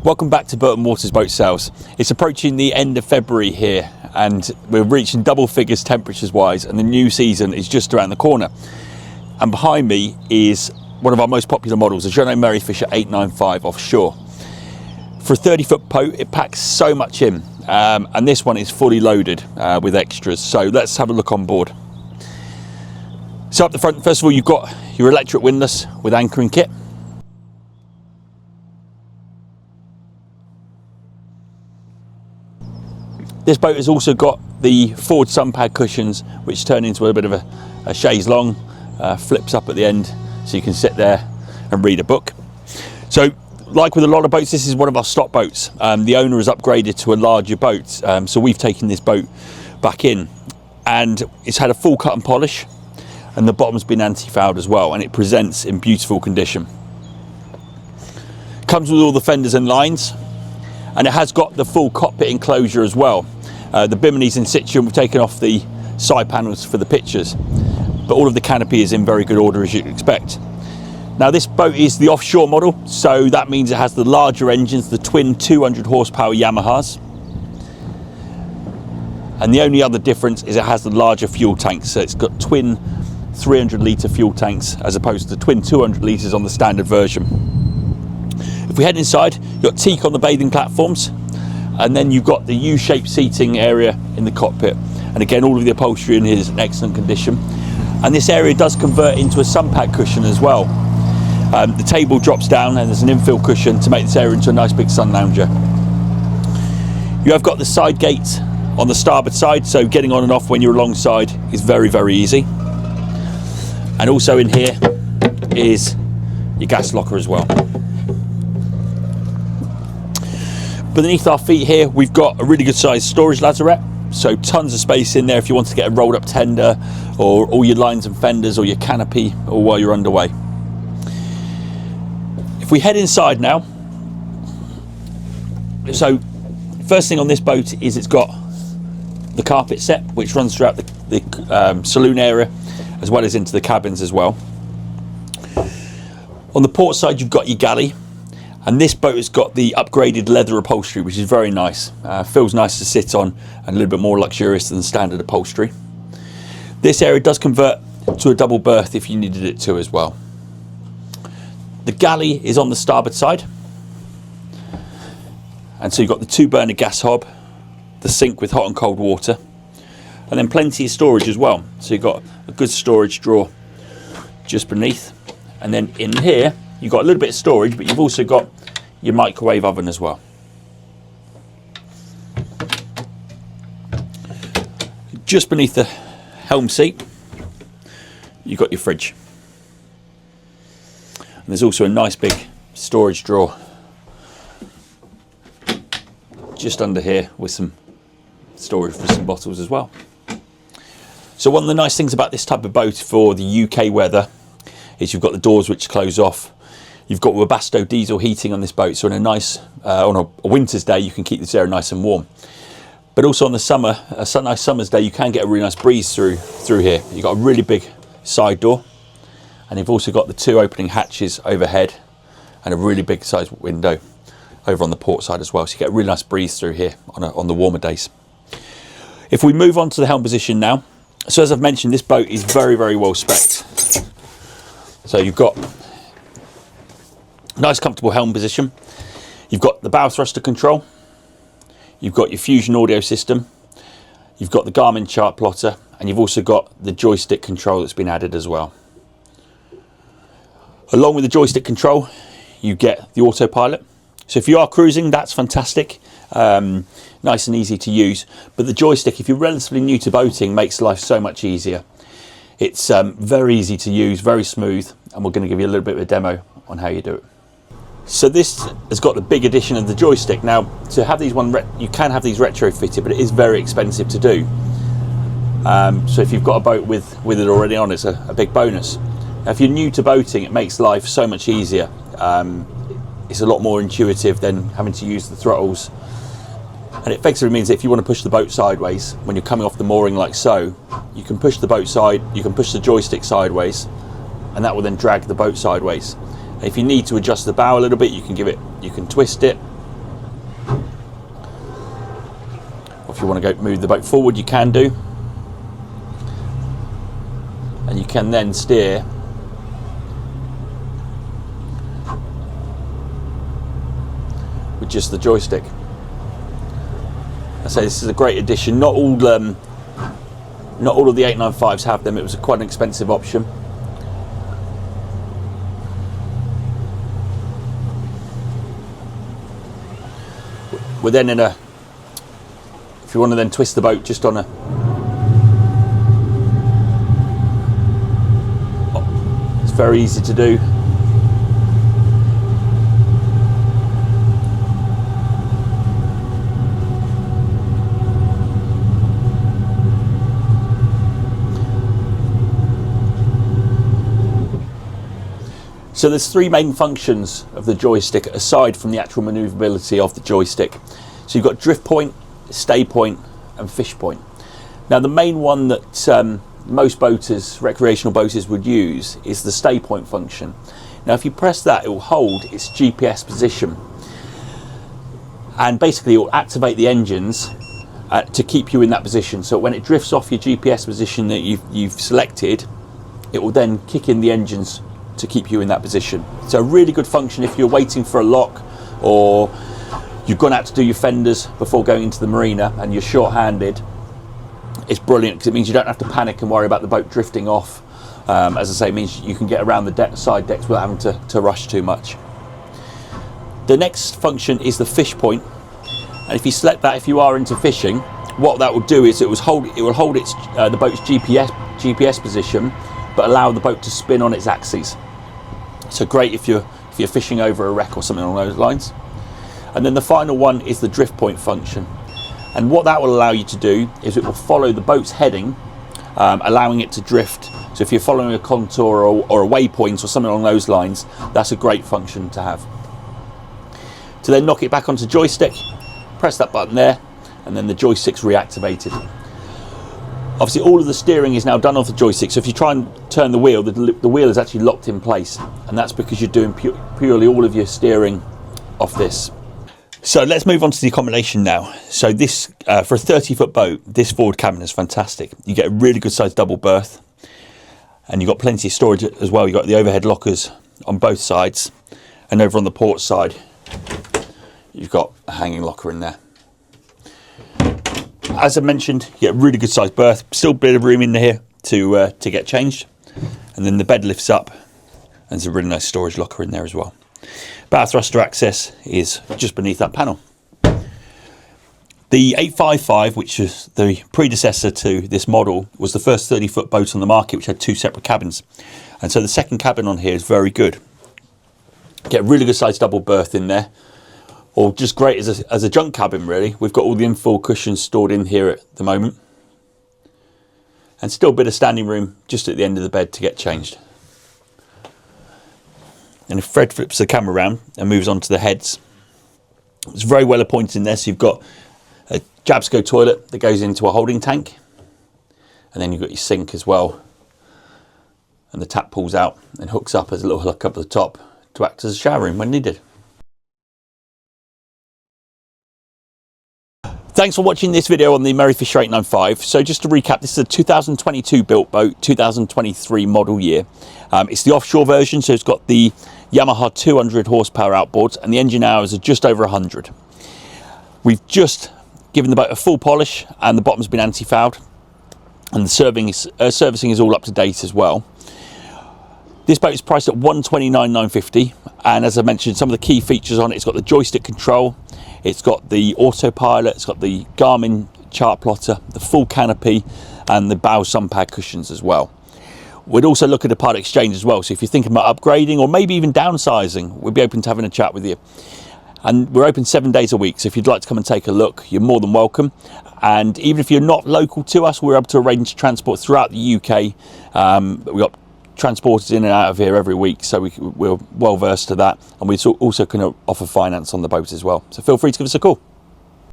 Welcome back to Burton Waters Boat Sales. It's approaching the end of February here and we're reaching double figures temperatures wise, and the new season is just around the corner. And behind me is one of our most popular models, the Jeanneau Merryfisher 895 Offshore. For a 30-foot boat, it packs so much in, and this one is fully loaded with extras. So let's have a look on board. So up the front, first of all, you've got your electric windlass with anchoring kit. This boat has also got the forward sun pad cushions, which turn into a bit of a chaise longue, flips up at the end, so you can sit there and read a book. So, like with a lot of boats, this is one of our stock boats. The owner has upgraded to a larger boat, so we've taken this boat back in, and it's had a full cut and polish, and the bottom's been anti-fouled as well, and it presents in beautiful condition. Comes with all the fenders and lines, and it has got the full cockpit enclosure as well. The bimini's in situ, and we've taken off the side panels for the pictures, but all of the canopy is in very good order, as you'd expect. Now, this boat is the offshore model, so that means it has the larger engines, the twin 200 horsepower Yamahas, and the only other difference is it has the larger fuel tanks. So it's got twin 300 litre fuel tanks as opposed to the twin 200 litres on the standard version. If we head inside, you've got teak on the bathing platforms, and then you've got the U-shaped seating area in the cockpit, and again, all of the upholstery in here is in excellent condition. And this area does convert into a sun pad cushion as well. The table drops down and there's an infill cushion to make this area into a nice big sun lounger. You have got the side gate on the starboard side, so getting on and off when you're alongside is very, very easy. And also in here is your gas locker as well. Beneath our feet here, we've got a really good sized storage lazarette, so tons of space in there if you want to get a rolled up tender or all your lines and fenders or your canopy or while you're underway. If we head inside now, so first thing on this boat is it's got the carpet set, which runs throughout the saloon area as well as into the cabins as well. On the port side, you've got your galley. And this boat has got the upgraded leather upholstery, which is very nice. Feels nice to sit on and a little bit more luxurious than standard upholstery. This area does convert to a double berth if you needed it to as well. The galley is on the starboard side. And so you've got the 2-burner gas hob, the sink with hot and cold water, and then plenty of storage as well. So you've got a good storage drawer just beneath. And then in here, you've got a little bit of storage, but you've also got your microwave oven as well. Just beneath the helm seat, you've got your fridge. And there's also a nice big storage drawer just under here with some storage for some bottles as well. So one of the nice things about this type of boat for the UK weather is you've got the doors which close off. You've got Webasto diesel heating on this boat, so on a nice, on a winter's day, you can keep this area nice and warm. But also on the summer, a nice summer's day, you can get a really nice breeze through here. You've got a really big side door, and you've also got the 2 opening hatches overhead, and a really big size window over on the port side as well. So you get a really nice breeze through here on the warmer days. If we move on to the helm position now, so as I've mentioned, this boat is very, very well spec'd. So you've got nice comfortable helm position. You've got the bow thruster control. You've got your Fusion audio system. You've got the Garmin chart plotter, and you've also got the joystick control that's been added as well. Along with the joystick control, you get the autopilot. So if you are cruising, that's fantastic. Nice and easy to use. But the joystick, if you're relatively new to boating, makes life so much easier. It's very easy to use, very smooth, and we're going to give you a little bit of a demo on how you do it. So this has got the big addition of the joystick. Now, to have these you can have these retrofitted, but it is very expensive to do. So if you've got a boat with it already on, it's a big bonus. Now, if you're new to boating, it makes life so much easier. It's a lot more intuitive than having to use the throttles. And it effectively means that if you want to push the boat sideways, when you're coming off the mooring like so, you can push the boat side, you can push the joystick sideways, and that will then drag the boat sideways. And if you need to adjust the bow a little bit, you can twist it, if you want to go move the boat forward, you can do, and you can then steer with just the joystick. I say this is a great addition. Not all of the 895s have them. It was quite an expensive option. We're then in a, if you want to then twist the boat just on a, it's very easy to do. So there's three main functions of the joystick aside from the actual manoeuvrability of the joystick. So you've got drift point, stay point and fish point. Now the main one that most boaters, recreational boaters would use is the stay point function. Now if you press that, it will hold its GPS position, and basically it will activate the engines to keep you in that position. So when it drifts off your GPS position that you've selected, it will then kick in the engines to keep you in that position. So a really good function if you're waiting for a lock, or you've gone out to do your fenders before going into the marina and you're short-handed. It's brilliant because it means you don't have to panic and worry about the boat drifting off. As I say, it means you can get around the side decks without having to rush too much. The next function is the fish point, and if you select that, if you are into fishing, what that will do is it will hold its the boat's GPS position, but allow the boat to spin on its axes. So great if you're fishing over a wreck or something along those lines. And then the final one is the drift point function, and what that will allow you to do is it will follow the boat's heading, allowing it to drift. So if you're following a contour or a waypoint or something along those lines, that's a great function to have. To then knock it back onto joystick, press that button there, and then the joystick's reactivated. Obviously all of the steering is now done off the joystick, so if you try and turn the wheel, the wheel is actually locked in place, and that's because you're doing purely all of your steering off this. So let's move on to the accommodation now. So this, for a 30-foot boat, this forward cabin is fantastic. You get a really good sized double berth, and you've got plenty of storage as well. You've got the overhead lockers on both sides, and over on the port side, you've got a hanging locker in there. As I mentioned, you get a really good sized berth, still a bit of room in here to get changed, and then the bed lifts up and there's a really nice storage locker in there as well. Bow thruster access is just beneath that panel. The 855, which is the predecessor to this model, was the first 30-foot boat on the market which had two separate cabins, and so the second cabin on here is very good. Get a really good sized double berth in there, or just great as a junk cabin really. We've got all the infill cushions stored in here at the moment, and still a bit of standing room just at the end of the bed to get changed. And if Fred flips the camera around and moves on to the heads, it's very well appointed in there. So you've got a Jabsco toilet that goes into a holding tank, and then you've got your sink as well, and the tap pulls out and hooks up as a little hook up at the top to act as a shower room when needed. Thanks for watching this video on the Merryfisher 895. So just to recap, this is a 2022 built boat, 2023 model year. It's the offshore version, so it's got the Yamaha 200 horsepower outboards, and the engine hours are just over 100. We've just given the boat a full polish, and the bottom's been anti-fouled, and the servicing is all up to date as well. This boat is priced at $129,950, and as I mentioned, some of the key features on it, it's got the joystick control, it's got the autopilot, it's got the Garmin chart plotter, the full canopy, and the bow sun pad cushions as well. We'd also look at a part exchange as well, so if you're thinking about upgrading or maybe even downsizing, we'd be open to having a chat with you. And we're open 7 days a week, so if you'd like to come and take a look, you're more than welcome. And even if you're not local to us, we're able to arrange transport throughout the UK. We've got transporters in and out of here every week, so we're well versed to that, and we also can offer finance on the boat as well. So feel free to give us a call.